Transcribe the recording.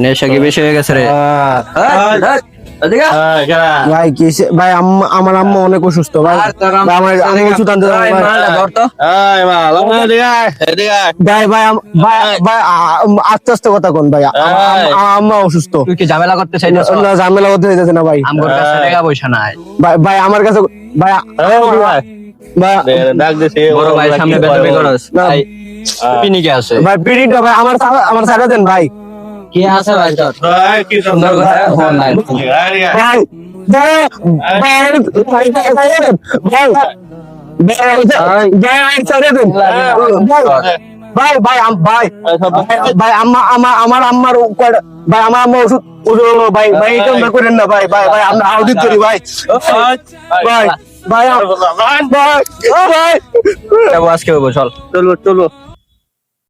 নেশা কি বেশি হয়ে গেছে রে? ভাই কি ভাই আমার আম্মা অনেক অসুস্থ ভাই। ভাই আমার আমি ওষুধ আনতে যাবো ভাই। ভাই ভাই ভাই ভাই আস্তে আস্তে কথা কোন ভাই। আমার আম্মা অসুস্থ। তুই কি ঝামেলা করতে চাইছিস? না ঝামেলা হতে হইতেছে না ভাই। আমার কাছে টাকা পয়সা নাই। ভাই ভাই আমার কাছে ভাই ভাই বড় ভাই সামনে বেদবি করস। না। ভাই পিনি কে আছে? ভাই পিরিটা ভাই আমার ছাড়া দেন ভাই। কি আছে ভাই তোর? সুন্দর কথা ফোন নাই। ভাই ভাই ভাই ভাই ভাই ভাই ভাই ভাই আমার আম্মার ভাই আমার আম্মা ওষুধ ভাই ভাই এটা করেন না ভাই ভাই ভাই আমরা আউডিট করি ভাই ভাই ভাই ভাই ভাই আজকে চল। চলো চলো